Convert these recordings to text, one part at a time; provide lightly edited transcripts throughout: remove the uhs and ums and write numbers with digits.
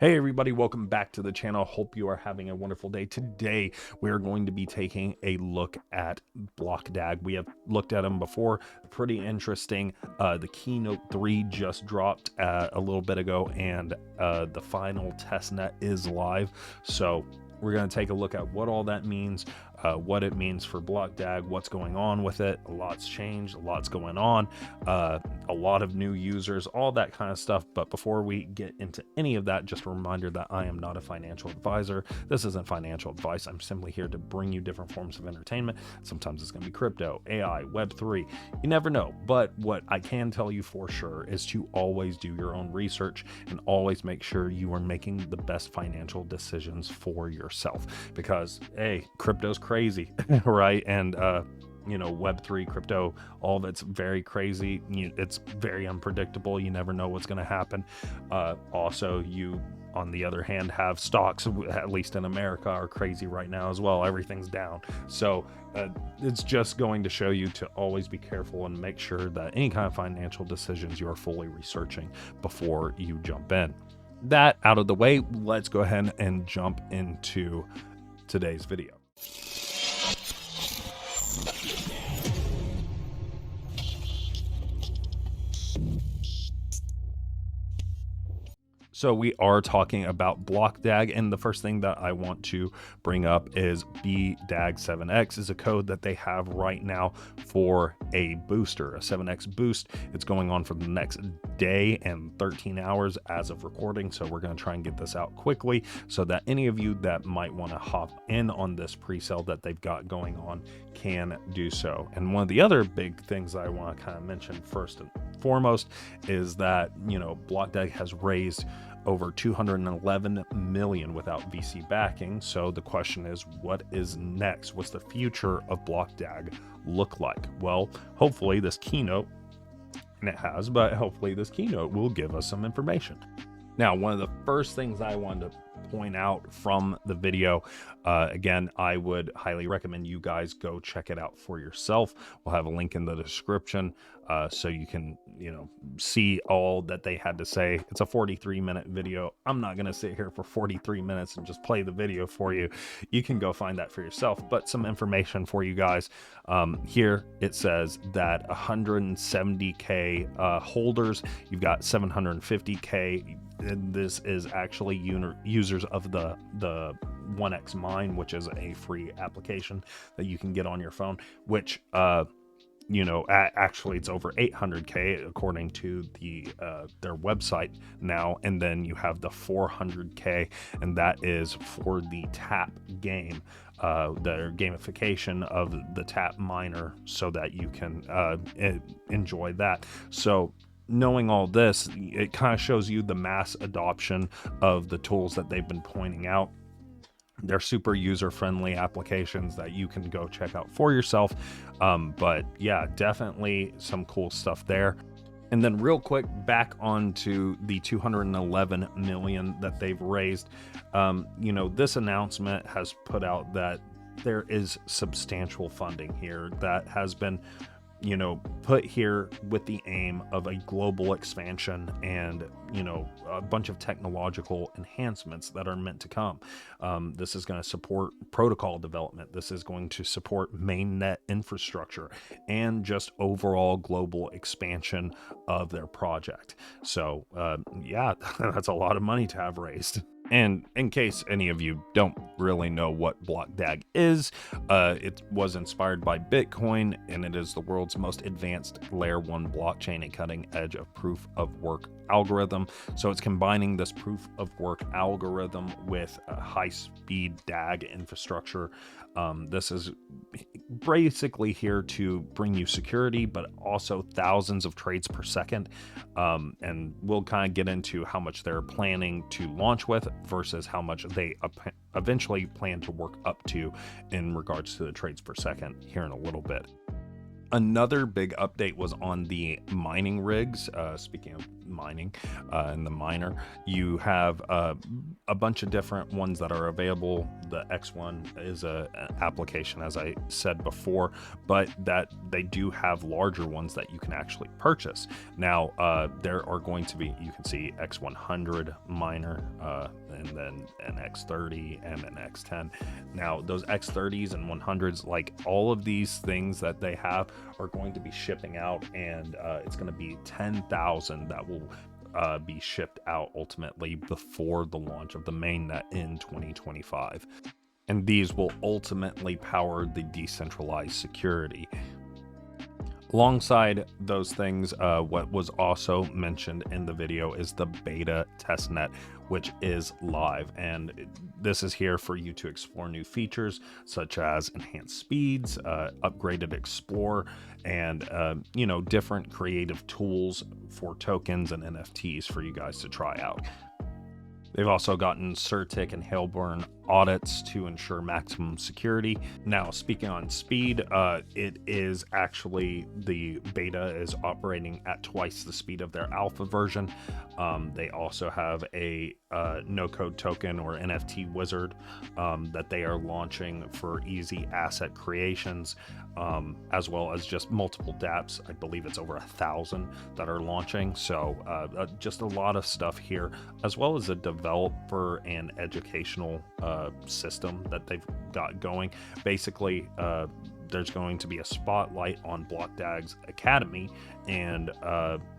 Hey everybody, welcome back to the channel. Hope you are having a wonderful day. Today we are going to be taking a look at BlockDAG. We have looked at them before, pretty interesting. The Keynote 3 just dropped a little bit ago, and the final testnet is live. So we're going to take a look at what all that means, what it means for BlockDAG, what's going on with it. A lot's changed, a lot's going on, a lot of new users, all that kind of stuff. But before we get into any of that, just a reminder that I am not a financial advisor. This isn't financial advice. I'm simply here to bring you different forms of entertainment. Sometimes it's going to be crypto, AI, Web3. You never know. But what I can tell you for sure is to always do your own research and always make sure you are making the best financial decisions for yourself, because hey, crypto's crazy, right? And Web3, crypto, all of it's very crazy. It's very unpredictable. You never know what's going to happen. Also, you, on the other hand, have stocks, at least in America, are crazy right now as well. Everything's down. So it's just going to show you to always be careful and make sure that any kind of financial decisions you are fully researching before you jump in. That out of the way, let's go ahead and jump into today's video. So we are talking about BlockDAG, and the first thing that I want to bring up is BDAG7X is a code that they have right now for a booster, a 7X boost. It's going on for the next day and 13 hours as of recording. So we're going to try and get this out quickly so that any of you that might want to hop in on this pre-sale that they've got going on can do so. And one of the other big things I want to kind of mention first and foremost is that, BlockDAG has raised over 211 million without VC backing. So the question is, what is next? What's the future of BlockDAG look like? Well, hopefully this keynote, and it has, but hopefully this keynote will give us some information. Now, one of the first things I wanted to point out from the video, again, I would highly recommend you guys go check it out for yourself. We'll have a link in the description so you can, see all that they had to say. It's a 43-minute video. I'm not going to sit here for 43 minutes and just play the video for you. You can go find that for yourself, but some information for you guys. Here it says that 170K holders, you've got 750K. And this is actually users of the 1x Mine, which is a free application that you can get on your phone, which actually it's over 800K according to their website now. And then you have the 400K, and that is for the tap game, the gamification of the tap miner, so that you can enjoy that. So knowing all this, it kind of shows you the mass adoption of the tools that they've been pointing out. They're super user-friendly applications that you can go check out for yourself. But yeah, definitely some cool stuff there. And then real quick, back onto the 211 million that they've raised. This announcement has put out that there is substantial funding here that has been put here with the aim of a global expansion and, a bunch of technological enhancements that are meant to come. This is going to support protocol development. This is going to support mainnet infrastructure and just overall global expansion of their project. So, yeah, that's a lot of money to have raised. And in case any of you don't really know what BlockDAG is, it was inspired by Bitcoin, and it is the world's most advanced layer 1 blockchain, a cutting edge of proof of work algorithm. So it's combining this proof of work algorithm with a high-speed DAG infrastructure. This is basically here to bring you security, but also thousands of trades per second. And we'll kind of get into how much they're planning to launch with versus how much they eventually plan to work up to in regards to the trades per second here in a little bit. Another big update was on the mining rigs. Speaking of mining and the miner. You have a bunch of different ones that are available. The X1 is an application, as I said before, but that they do have larger ones that you can actually purchase. Now, there are going to be, you can see X100 miner, and then an X30 and an X10. Now, those X30s and 100s, like all of these things that they have, are going to be shipping out, and it's going to be 10,000 that will be shipped out ultimately before the launch of the mainnet in 2025. And these will ultimately power the decentralized security. Alongside those things, what was also mentioned in the video is the beta testnet, which is live. And this is here for you to explore new features such as enhanced speeds, upgraded Explorer, and different creative tools for tokens and NFTs for you guys to try out. They've also gotten Certic and Hailburn audits to ensure maximum security. Now, speaking on speed, it is actually, the beta is operating at twice the speed of their alpha version. They also have a no-code token or NFT wizard that they are launching for easy asset creations, as well as just multiple dApps. I believe it's over 1,000 that are launching. So just a lot of stuff here, as well as a developer and educational system that they've got going. Basically, there's going to be a spotlight on BlockDAG's Academy, and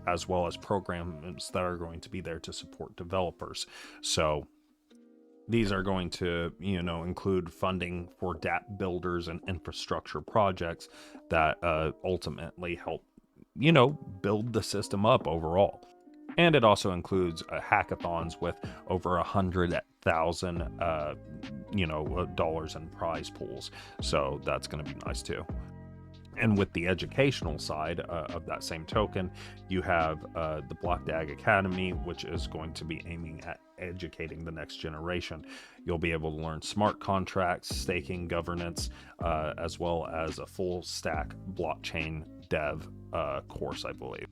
as well as programs that are going to be there to support developers. So these are going to, include funding for dApp builders and infrastructure projects that ultimately help, build the system up overall. And it also includes hackathons with over 100,000, dollars in prize pools. So that's going to be nice too. And with the educational side of that same token, you have the BlockDAG Academy, which is going to be aiming at educating the next generation. You'll be able to learn smart contracts, staking, governance, as well as a full stack blockchain dev course, I believe.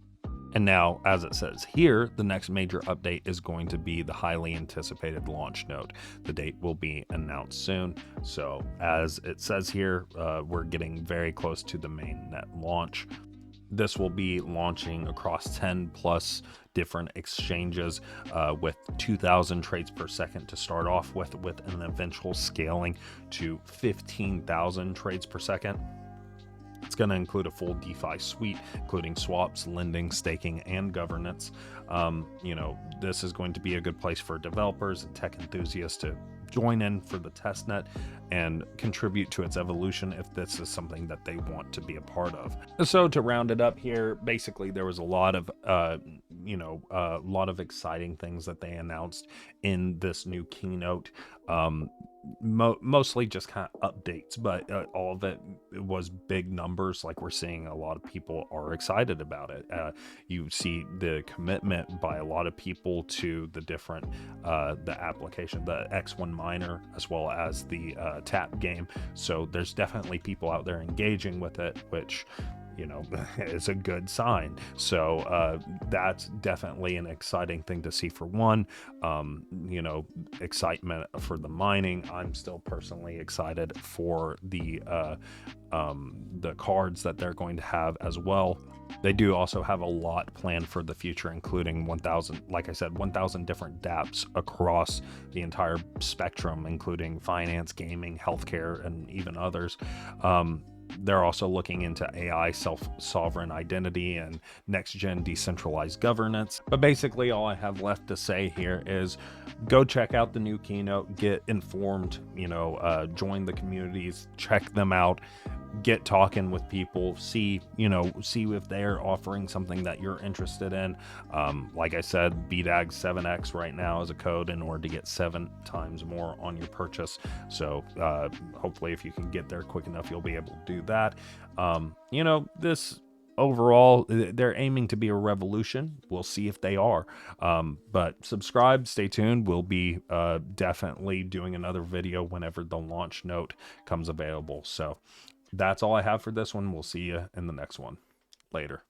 And now, as it says here, the next major update is going to be the highly anticipated launch node. The date will be announced soon. So as it says here, we're getting very close to the mainnet launch. This will be launching across 10 plus different exchanges with 2,000 trades per second to start off with an eventual scaling to 15,000 trades per second. It's going to include a full DeFi suite, including swaps, lending, staking, and governance. This is going to be a good place for developers and tech enthusiasts to join in for the testnet and contribute to its evolution if this is something that they want to be a part of. So to round it up here, basically there was a lot of exciting things that they announced in this new keynote. Mostly just kind of updates, but all of it was big numbers. Like, we're seeing a lot of people are excited about it. You see the commitment by a lot of people to the different the application, the X1 miner, as well as the tap game. So there's definitely people out there engaging with it, which is a good sign. So that's definitely an exciting thing to see for one. Excitement for the mining. I'm still personally excited for the cards that they're going to have as well. They do also have a lot planned for the future, including 1,000, like I said, 1,000 different dApps across the entire spectrum, including finance, gaming, healthcare, and even others. They're also looking into AI, self-sovereign identity, and next-gen decentralized governance. But basically, all I have left to say here is go check out the new keynote, get informed, join the communities, check them out, get talking with people, see if they're offering something that you're interested in. Like I said, BDAG 7X right now is a code in order to get 7 times more on your purchase. So hopefully if you can get there quick enough, you'll be able to do that. This overall, they're aiming to be a revolution. We'll see if they are. But subscribe, stay tuned. We'll be definitely doing another video whenever the launch note comes available. So that's all I have for this one. We'll see you in the next one. Later.